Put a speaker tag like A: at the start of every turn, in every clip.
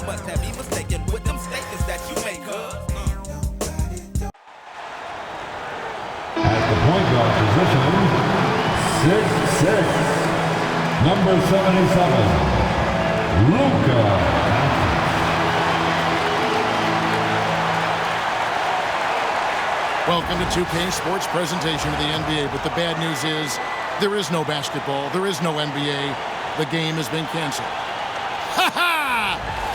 A: must have me mistaken with them statements that you make,
B: At the point guard position, 6'6", number 77, Luka.
C: Welcome to 2K Sports presentation of the NBA, but the bad news is there is no basketball, there is no NBA. The game has been canceled. Ha ha!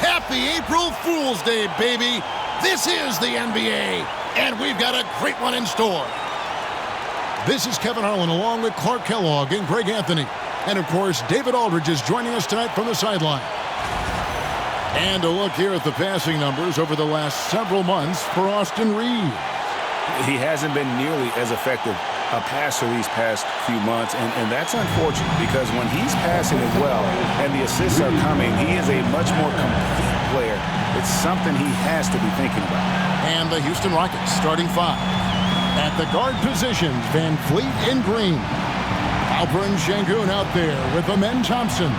C: Happy April Fool's Day, baby! This is the NBA, and we've got a great one in store. This is Kevin Harlan along with Clark Kellogg and Greg Anthony. And of course, David Aldridge is joining us tonight from the sideline. And a look here at the passing numbers over the last several months for Austin Reeves.
D: He hasn't been nearly as effective a passer these past few months, and that's unfortunate because when he's passing it well and the assists are coming, he is a much more complete player. It's something he has to be thinking about.
C: And the Houston Rockets starting five. At the guard positions, Van Fleet in green. Alper and Şengün out there with Amen Thompson.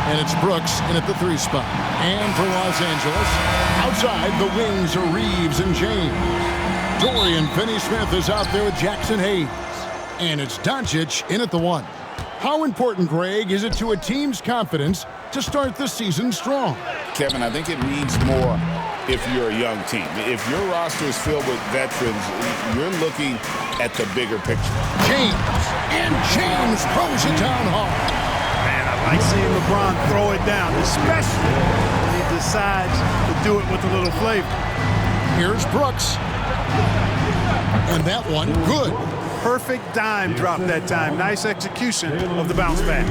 C: And it's Brooks in at the 3 spot. And for Los Angeles, outside the wings are Reeves and James. Dorian Finney-Smith is out there with Jackson Hayes. And it's Doncic in at the 1. How important, Greg, is it to a team's confidence to start the season strong?
D: Kevin, I think it means more if you're a young team. If your roster is filled with veterans, you're looking at the bigger picture.
C: James throws it down hard.
E: Man, I like seeing LeBron throw it down, especially when he decides to do it with a little flavor.
C: Here's Brooks. And that one, good.
E: Perfect dime drop that time. Nice execution of the bounce pass.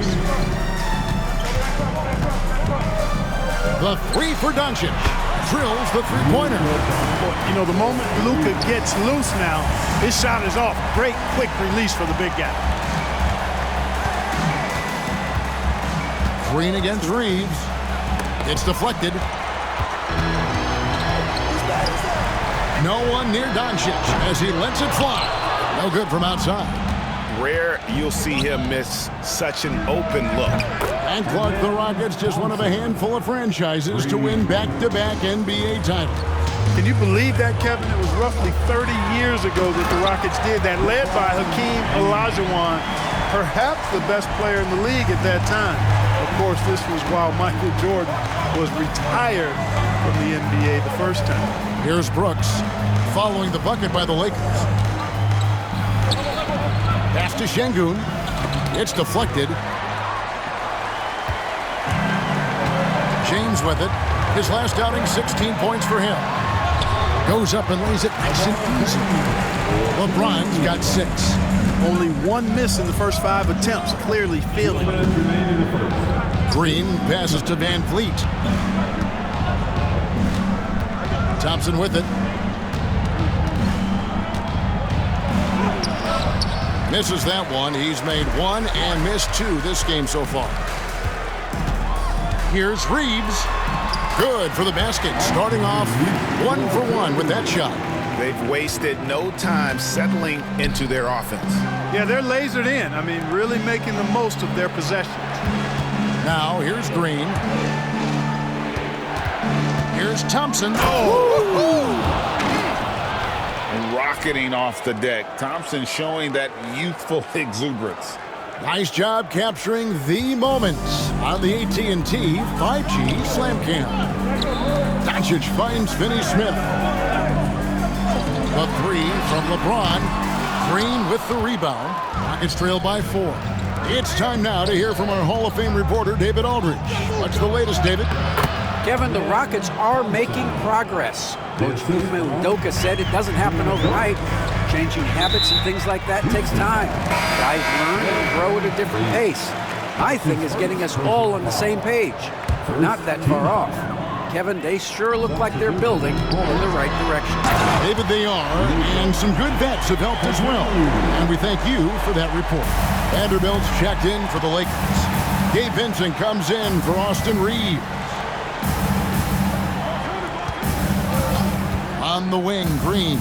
C: The 3 for Doncic. Drills the three-pointer.
E: You know, the moment Luka gets loose now, his shot is off. Great quick release for the big guy.
C: Green against Reeves. It's deflected. No one near Doncic as he lets it fly. No good from outside.
D: Rare you'll see him miss such an open look.
C: And Clark, the Rockets, just one of a handful of franchises to win back-to-back NBA titles.
E: Can you believe that, Kevin? It was roughly 30 years ago that the Rockets did that, led by Hakeem Olajuwon, perhaps the best player in the league at that time. Of course, this was while Michael Jordan was retired from the NBA the first time.
C: Here's Brooks, following the bucket by the Lakers. Pass to Şengün. It's deflected. James with it. His last outing, 16 points for him. Goes up and lays it nice and easy. LeBron's got 6.
E: Only 1 miss in the first 5 attempts, clearly feeling it.
C: Green passes to Van Fleet. Thompson with it. Misses that one. He's made 1 and missed 2 this game so far. Here's Reeves. Good for the basket. Starting off 1 for 1 with that shot.
D: They've wasted no time settling into their offense.
E: Yeah, they're lasered in. I mean, really making the most of their possessions.
C: Now, here's Green. Here's Thompson. Oh!
D: Rocketing off the deck. Thompson showing that youthful exuberance.
C: Nice job capturing the moments on the AT&T 5G Slam Cam. Doncic finds Finney-Smith. The 3 from LeBron. Green with the rebound. Rockets trail by 4. It's time now to hear from our Hall of Fame reporter, David Aldridge. What's the latest, David?
F: Kevin, the Rockets are making progress. Coach Ime Udoka said it doesn't happen overnight. Changing habits and things like that takes time. Guys learn and grow at a different pace. My thing is getting us all on the same page. We're not that far off. Kevin, they sure look like they're building in the right direction.
C: David, they are, and some good vets have helped as well. And we thank you for that report. Vanderbilt's checked in for the Lakers. Gabe Vincent comes in for Austin Reeves. On the wing, Green.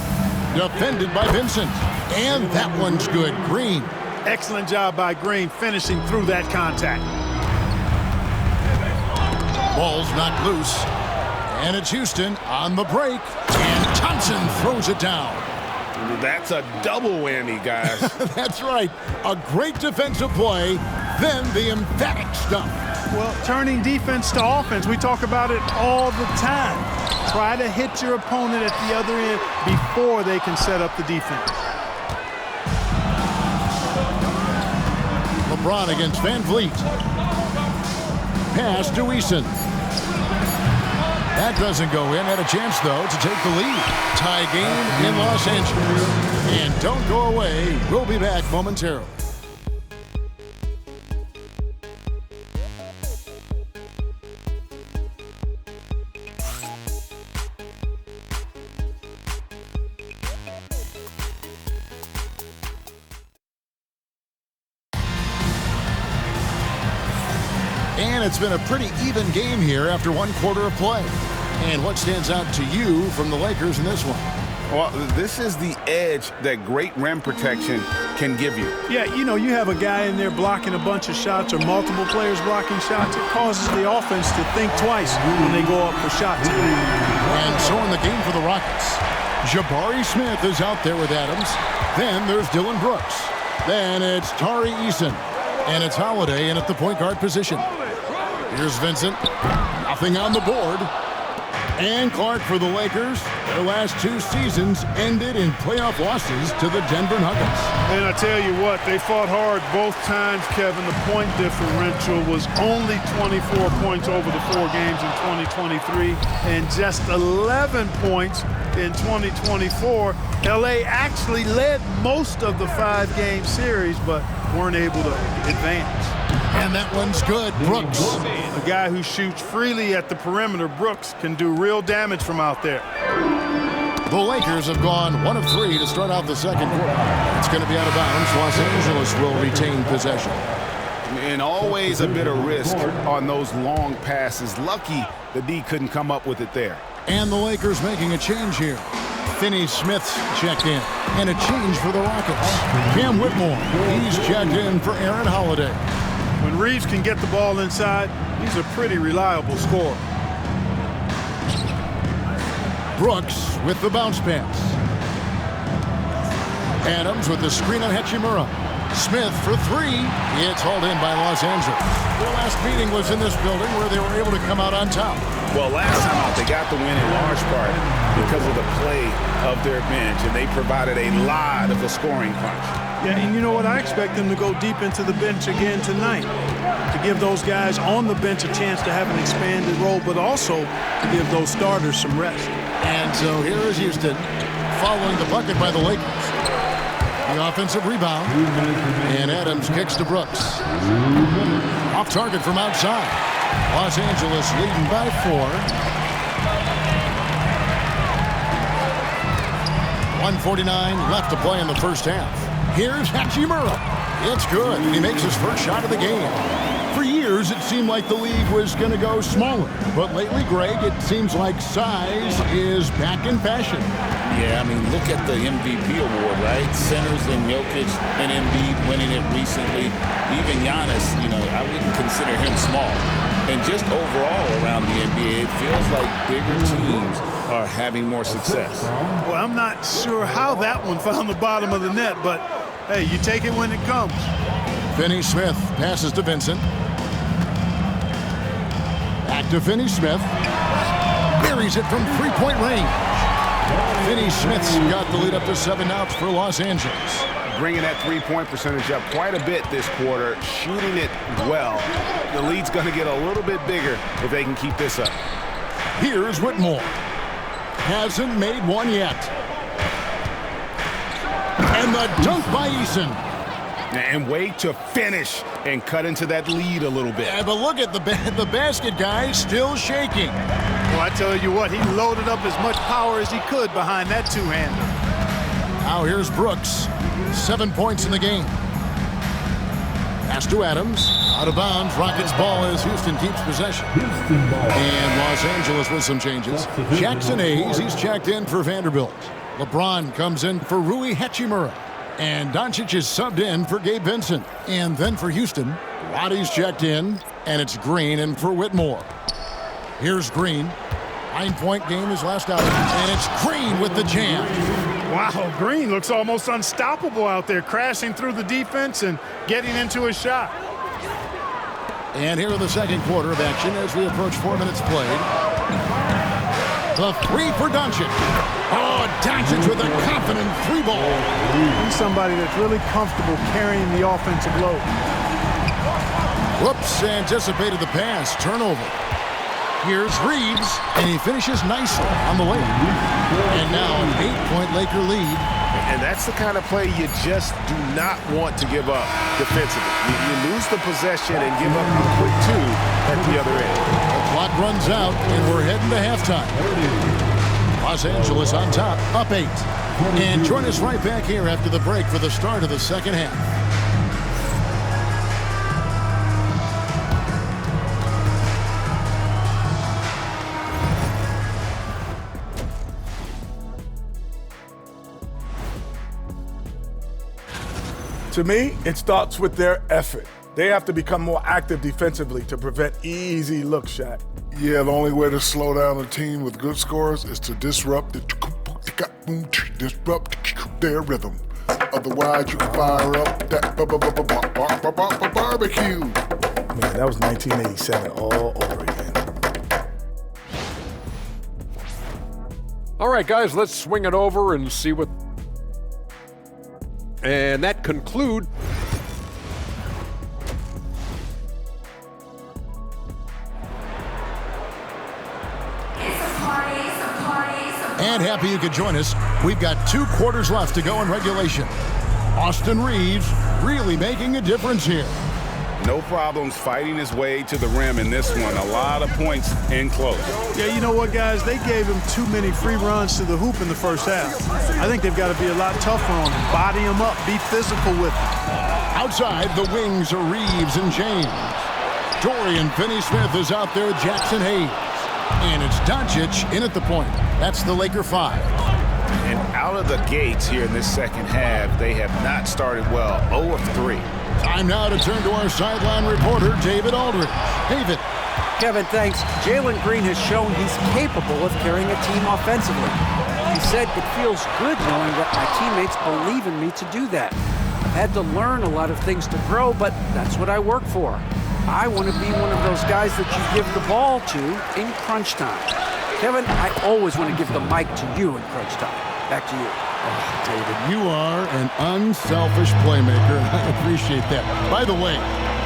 C: Defended by Vincent. And that one's good. Green.
E: Excellent job by Green finishing through that contact.
C: Ball's knocked loose. And it's Houston on the break. And Thompson throws it down.
D: That's a double whammy, guys.
C: That's right. A great defensive play, then the emphatic stuff.
E: Well, turning defense to offense, we talk about it all the time. Try to hit your opponent at the other end before they can set up the defense.
C: LeBron against Van Vliet. Pass to Eason. That doesn't go in. Had a chance, though, to take the lead. Tie game in Los Angeles. And don't go away. We'll be back momentarily. And it's been a pretty even game here after one quarter of play. And what stands out to you from the Lakers in this one?
D: Well, this is the edge that great rim protection can give you.
E: Yeah, you know, you have a guy in there blocking a bunch of shots or multiple players blocking shots. It causes the offense to think twice when they go up for shots.
C: And so in the game for the Rockets, Jabari Smith is out there with Adams. Then there's Dylan Brooks. Then it's Tari Eason. And it's Holiday in at the point guard position. Here's Vincent. Nothing on the board. And Clark for the Lakers. Their last two seasons ended in playoff losses to the Denver Nuggets.
E: And I tell you what, they fought hard both times, Kevin. The point differential was only 24 points over the 4 games in 2023 and just 11 points in 2024. LA actually led most of the 5-game series, but weren't able to advance.
C: And that one's good. Brooks.
E: A guy who shoots freely at the perimeter, Brooks, can do real damage from out there.
C: The Lakers have gone 1 of 3 to start out the second quarter. It's going to be out of bounds. Los Angeles will retain possession.
D: And always a bit of risk on those long passes. Lucky the D couldn't come up with it there.
C: And the Lakers making a change here. Finney-Smith's checked in. And a change for the Rockets. Cam Whitmore, he's checked in for Aaron Holiday.
E: When Reeves can get the ball inside, he's a pretty reliable scorer.
C: Brooks with the bounce pass. Adams with the screen on Hachimura. Smith for 3. It's hauled in by Los Angeles. Their last meeting was in this building where they were able to come out on top.
D: Well, last time out, they got the win in large part because of the play of their bench, and they provided a lot of a scoring punch.
E: Yeah, and you know what? I expect them to go deep into the bench again tonight to give those guys on the bench a chance to have an expanded role, but also to give those starters some rest.
C: And so here is Houston following the bucket by the Lakers. The offensive rebound. And Adams kicks to Brooks. Off target from outside. Los Angeles leading by 4. 1:49 left to play in the first half. Here's Hachimura. It's good. He makes his first shot of the game. For years, it seemed like the league was going to go smaller. But lately, Greg, it seems like size is back in fashion.
G: Yeah, I mean, look at the MVP award, right? Centers and Jokic and Embiid winning it recently. Even Giannis, you know, I wouldn't consider him small. And just overall around the NBA, it feels like bigger teams are having more success.
E: Well, I'm not sure how that one found the bottom of the net, but hey, you take it when it comes.
C: Finney-Smith passes to Vincent. Back to Finney-Smith. Buries it from 3-point range. Finney-Smith's got the lead up to 7 outs for Los Angeles.
D: Bringing that 3-point percentage up quite a bit this quarter, shooting it well. The lead's going to get a little bit bigger if they can keep this up.
C: Here's Whitmore. Hasn't made one yet. And the dunk by Eason.
D: And wait to finish and cut into that lead a little bit.
C: Yeah, but look at the basket guy still shaking.
E: Well, I tell you what, he loaded up as much power as he could behind that two-hander.
C: Now here's Brooks. 7 points in the game. Pass to Adams. Out of bounds. Rockets ball as Houston keeps possession. And Los Angeles with some changes. Jackson Hayes, he's checked in for Vanderbilt. LeBron comes in for Rui Hachimura. And Doncic is subbed in for Gabe Vincent. And then for Houston, Roddy's checked in. And it's Green in for Whitmore. Here's Green. 9-point game is last out. And it's Green with the jam.
E: Wow, Green looks almost unstoppable out there, crashing through the defense and getting into a shot.
C: And here in the second quarter of action as we approach 4 minutes played. The three for Doncic. Oh, Doncic with a confident three ball.
E: He's somebody that's really comfortable carrying the offensive load.
C: Whoops, anticipated the pass. Turnover. Here's Reeves, and he finishes nicely on the way. And now an 8-point Laker lead.
D: And that's the kind of play you just do not want to give up defensively. You lose the possession and give up a quick two at the other end.
C: The clock runs out, and we're heading to halftime. Los Angeles on top, up 8. And join us right back here after the break for the start of the second half.
H: To me, it starts with their effort. They have to become more active defensively to prevent easy look, Shaq.
I: Yeah, the only way to slow down a team with good scores is to disrupt their rhythm. Otherwise, you can fire up that barbecue.
H: Man, that was 1987 all over again.
J: All right, guys, let's swing it over and see what... And that concludes...
C: And happy you could join us. We've got 2 quarters left to go in regulation. Austin Reeves really making a difference here.
D: No problems fighting his way to the rim in this one. A lot of points in close.
E: Yeah, you know what, guys? They gave him too many free runs to the hoop in the first half. I think they've got to be a lot tougher on him. Body him up. Be physical with him.
C: Outside, the wings are Reeves and James. Dorian Finney-Smith is out there, Jackson Hayes. And it's Doncic in at the point. That's the Laker 5.
D: And out of the gates here in this second half, they have not started well. 0 of 3.
C: Time now to turn to our sideline reporter, David Aldridge. David.
F: Kevin, thanks. Jalen Green has shown he's capable of carrying a team offensively. He said it feels good knowing that my teammates believe in me to do that. I've had to learn a lot of things to grow, but that's what I work for. I want to be one of those guys that you give the ball to in crunch time. Kevin, I always want to give the mic to you in crunch time. Back to you.
C: Oh, David, you are an unselfish playmaker, and I appreciate that. By the way,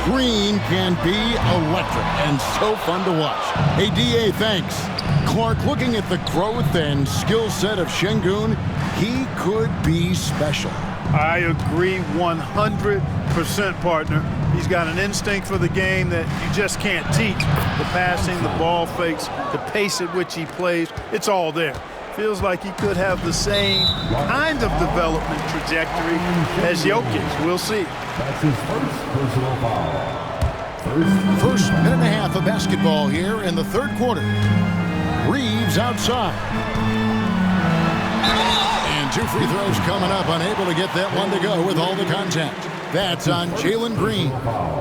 C: Green can be electric and so fun to watch. Hey, DA, thanks. Clark, looking at the growth and skill set of Şengün, he could be special.
E: I agree 100%, partner. He's got an instinct for the game that you just can't teach. The passing, the ball fakes, the pace at which he plays, it's all there. Feels like he could have the same kind of development trajectory as Jokic. We'll see.
B: That's his first personal foul.
C: First minute and a half of basketball here in the third quarter. Reeves outside. And 2 free throws coming up, unable to get that one to go with all the contact. That's on Jalen Green.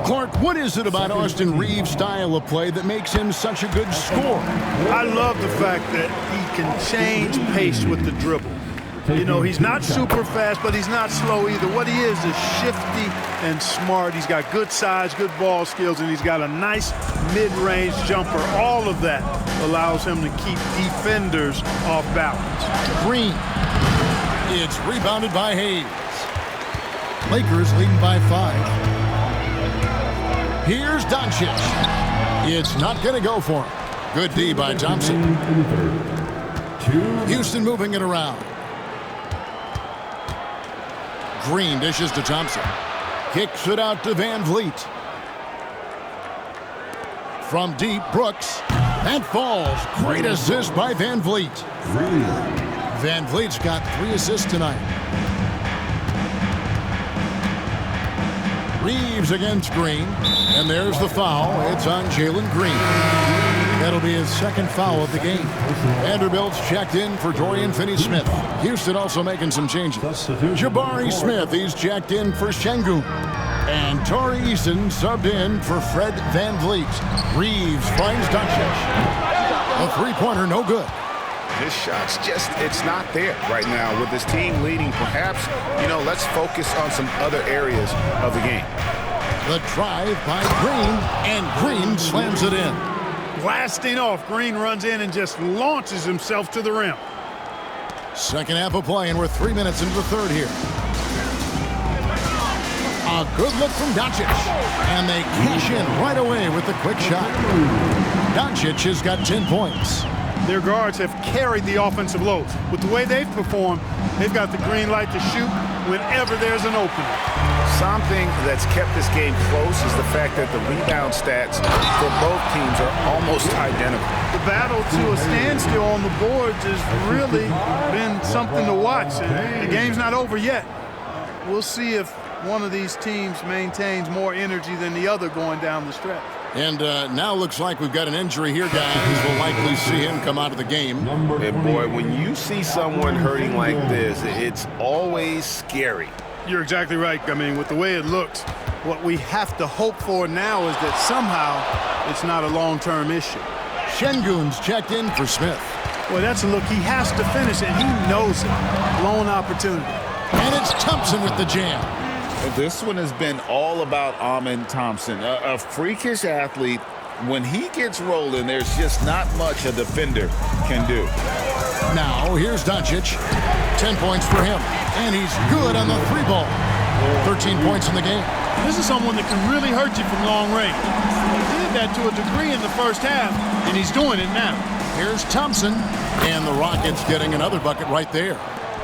C: Clark, what is it about Austin Reeves' style of play that makes him such a good scorer?
E: I love the fact that he can change pace with the dribble. You know, he's not super fast, but he's not slow either. What he is shifty and smart. He's got good size, good ball skills, and he's got a nice mid-range jumper. All of that allows him to keep defenders off balance.
C: Green. It's rebounded by Hayes. Lakers leading by 5. Here's Doncic. It's not going to go for him. Good D by Thompson. Houston moving it around. Green dishes to Thompson. Kicks it out to Van Vliet. From deep, Brooks. That falls. Great assist by Van Vliet. Van Vliet's got 3 assists tonight. Reeves against Green, and there's the foul. It's on Jalen Green. That'll be his second foul of the game. Vanderbilt's checked in for Dorian Finney-Smith. Houston also making some changes. Jabari Smith, he's checked in for Şengün. And Tari Eason subbed in for Fred Van Vliet. Reeves finds Doncic. The three-pointer, no good.
D: His shot's it's not there right now. With his team leading, perhaps, let's focus on some other areas of the game.
C: The drive by Green, and Green slams it in.
E: Blasting off, Green runs in and just launches himself to the rim.
C: Second half of play, and we're 3 minutes into the third here. A good look from Doncic, and they cash in right away with the quick shot. Doncic has got 10 points.
E: Their guards have carried the offensive load. With the way they've performed, they've got the green light to shoot whenever there's an opening.
D: Something that's kept this game close is the fact that the rebound stats for both teams are almost identical.
E: The battle to a standstill on the boards has really been something to watch. The game's not over yet. We'll see if one of these teams maintains more energy than the other going down the stretch.
C: And now looks like we've got an injury here, guys. We'll likely see him come out of the game.
D: And boy, when you see someone hurting like this, it's always scary.
E: You're exactly right. I mean, with the way it looks, what we have to hope for now is that somehow it's not a long-term issue.
C: Şengün's checked in for Smith.
E: Well, that's a look he has to finish, and he knows it. Blown opportunity.
C: And it's Thompson with the jam.
G: This one has been all about Amen Thompson, a freakish athlete. When he gets rolling, there's just not much a defender can do.
C: Now, here's Doncic. 10 points for him. And he's good on the three ball. 13 points in the game.
E: This is someone that can really hurt you from long range. He did that to a degree in the first half, and he's doing it now.
C: Here's Thompson. And the Rockets getting another bucket right there.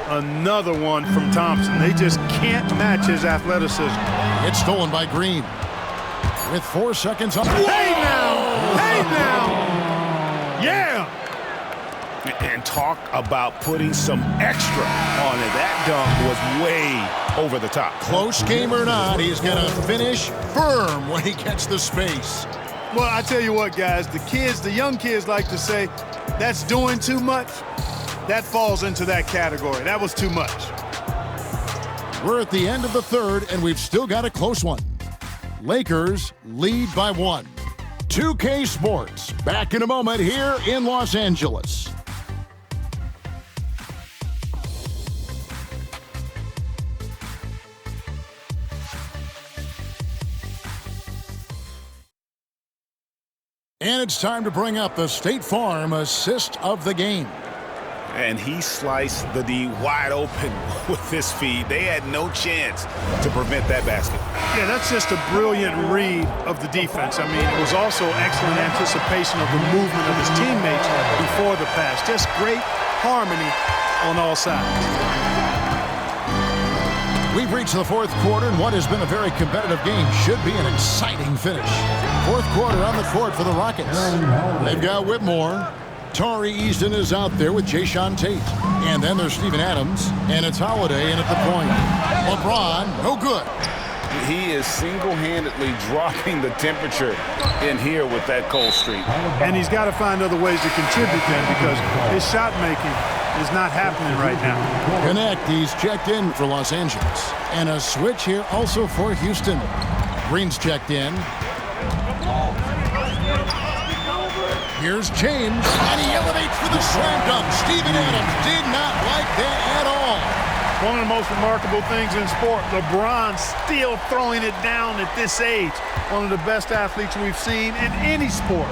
E: Another one from Thompson. They just can't match his athleticism.
C: It's stolen by Green. With 4 seconds on.
E: Hey now! Hey now! Yeah!
D: And talk about putting some extra on it. That dunk was way over the top.
C: Close game or not, he's going to finish firm when he gets the space.
E: Well, I tell you what, guys, the young kids like to say, that's doing too much. That falls into that category. That was too much.
C: We're at the end of the third, and we've still got a close one. Lakers lead by 1. 2K Sports, back in a moment here in Los Angeles. And it's time to bring up the State Farm assist of the game.
D: And he sliced the D wide open with his feed. They had no chance to prevent that basket.
E: Yeah, that's just a brilliant read of the defense. I mean, it was also excellent anticipation of the movement of his teammates before the pass. Just great harmony on all sides.
C: We've reached the fourth quarter, and what has been a very competitive game should be an exciting finish. Fourth quarter on the court for the Rockets. They've got Whitmore. Tari Easton is out there with Jayshawn Tate. And then there's Steven Adams. And it's Holiday in at the point. LeBron, no good.
G: He is single-handedly dropping the temperature in here with that cold streak.
E: And he's got to find other ways to contribute then, because his shot making is not happening right now.
C: Connect, he's checked in for Los Angeles. And a switch here also for Houston. Green's checked in. Here's James, and he elevates for the slam dunk. Steven Adams did not like that at all.
E: One of the most remarkable things in sport, LeBron still throwing it down at this age. One of the best athletes we've seen in any sport.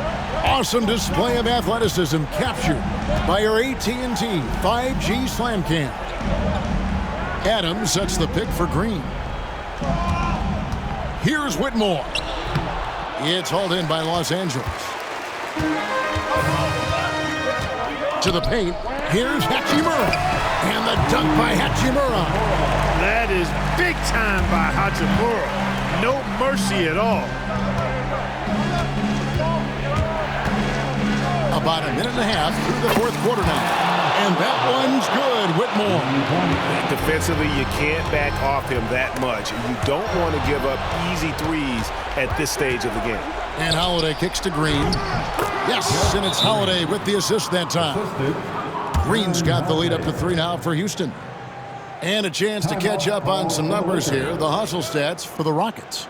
C: Awesome display of athleticism captured by our AT&T 5G Slam Cam. Adams sets the pick for Green. Here's Whitmore. It's hauled in by Los Angeles. To the paint, here's Hachimura. And the dunk by Hachimura.
E: That is big time by Hachimura. No mercy at all.
C: About a minute and a half through the fourth quarter now. And that one's good, Whitmore.
D: Defensively, you can't back off him that much. You don't want to give up easy threes at this stage of the game.
C: And Holiday kicks to Green. Yes, and it's Holiday with the assist that time. Green's got the lead up to 3 now for Houston. And a chance to catch up on some numbers here. The hustle stats for the Rockets.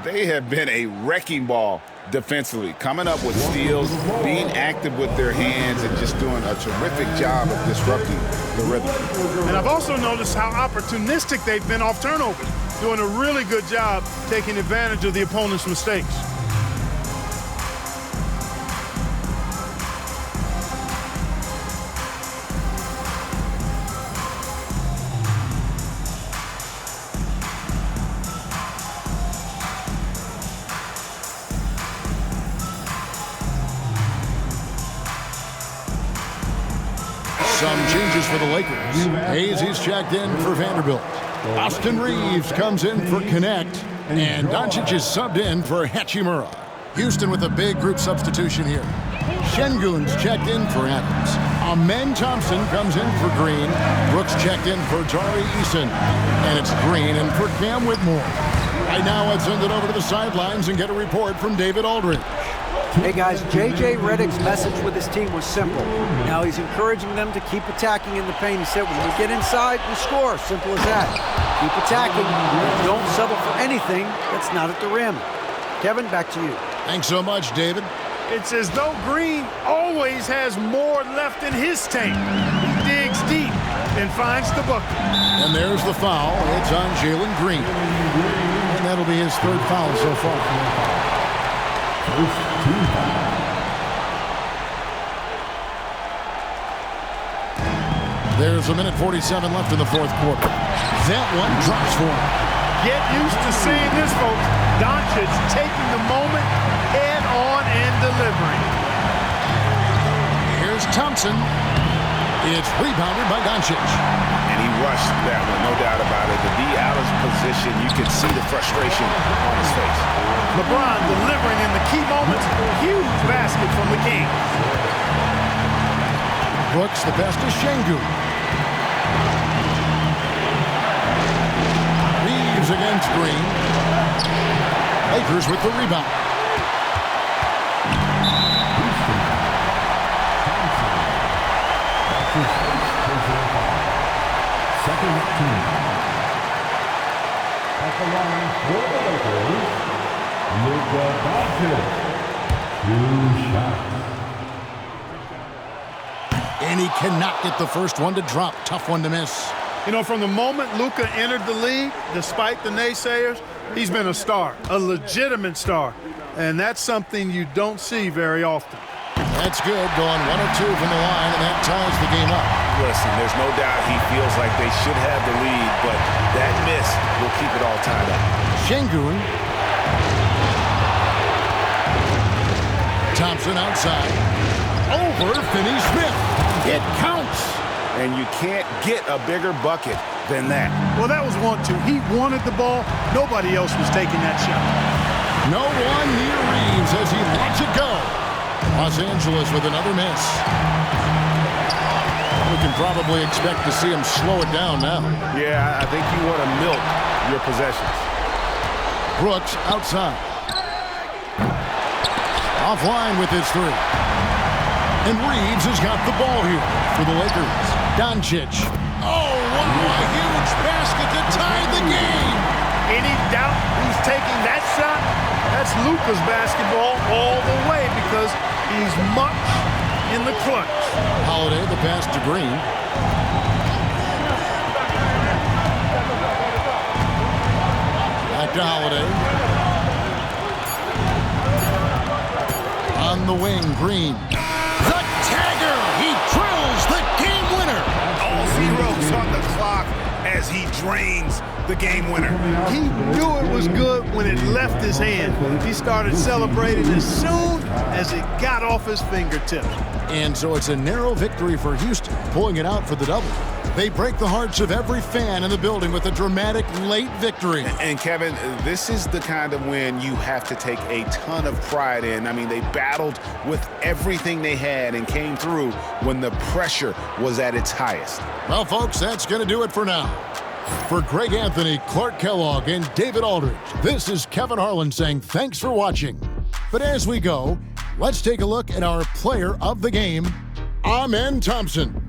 G: They have been a wrecking ball defensively, coming up with steals, being active with their hands, and just doing a terrific job of disrupting the rhythm.
E: And I've also noticed how opportunistic they've been off turnovers, doing a really good job taking advantage of the opponent's mistakes.
C: Some changes for the Lakers. Hayes, he's checked in for Vanderbilt. Austin Reeves comes in for Connect. And Doncic is subbed in for Hachimura. Houston with a big group substitution here. Şengün's checked in for Adams. Amen Thompson comes in for Green. Brooks checked in for Tari Eason. And it's Green in for Cam Whitmore. Right now, let's send it over to the sidelines and get a report from David Aldridge.
F: Hey guys, J.J. Redick's message with his team was simple. Now he's encouraging them to keep attacking in the paint. He said, when we get inside, we score. Simple as that. Keep attacking. Don't settle for anything that's not at the rim. Kevin, back to you.
C: Thanks so much, David.
E: It's as though Green always has more left in his tank. He digs deep and finds the bucket.
C: And there's the foul. It's on Jalen Green. And that'll be his third foul so far. There's a minute 47 left in the fourth quarter. That one drops for him.
E: Get used to seeing this, folks. Doncic taking the moment head on and delivering.
C: Here's Thompson. It's rebounded by Doncic.
G: And he rushed that one, no doubt about it. To be out of position, you can see the frustration on his face.
E: LeBron delivering in the key moments. Huge basket from the King.
C: Brooks, the pass to Şengün. Reeves against Green. Lakers with the rebound.
B: Second team. At the line for the Lakers, Luka Doncic. 2 shots.
C: And he cannot get the first one to drop. Tough one to miss.
E: You know, from the moment Luka entered the league, despite the naysayers, he's been a star, a legitimate star. And that's something you don't see very often.
C: That's good, going 1 or 2 from the line, and that ties the game up.
G: Listen, there's no doubt he feels like they should have the lead, but that miss will keep it all tied up.
C: Şengün. Thompson outside. Over Finney-Smith. It counts.
G: And you can't get a bigger bucket than that.
E: Well, that was 1-2. He wanted the ball. Nobody else was taking that shot.
C: No one near Reeves as he lets it go. Los Angeles with another miss. We can probably expect to see him slow it down now.
G: Yeah, I think you want to milk your possessions.
C: Brooks outside. Offline with his 3. And Reeves has got the ball here for the Lakers. Doncic. Oh, wow, a huge basket to tie the game.
E: Any doubt who's taking that shot? That's Luka's basketball all the way because he's much in the clutch.
C: Holiday, the pass to Green. Back to Holiday. On the wing, Green. The tagger! He drills the game winner!
A: All zeros on the clock as he drains the game winner.
E: He knew it was good when it left his hand. He started celebrating as soon as it got off his fingertips.
C: And so it's a narrow victory for Houston, pulling it out for the double. They break the hearts of every fan in the building with a dramatic late victory.
G: And Kevin, this is the kind of win you have to take a ton of pride in. I mean, they battled with everything they had and came through when the pressure was at its highest.
C: Well, folks, that's going to do it for now. For Greg Anthony, Clark Kellogg, and David Aldridge, this is Kevin Harlan saying thanks for watching. But as we go, let's take a look at our player of the game, Amen Thompson.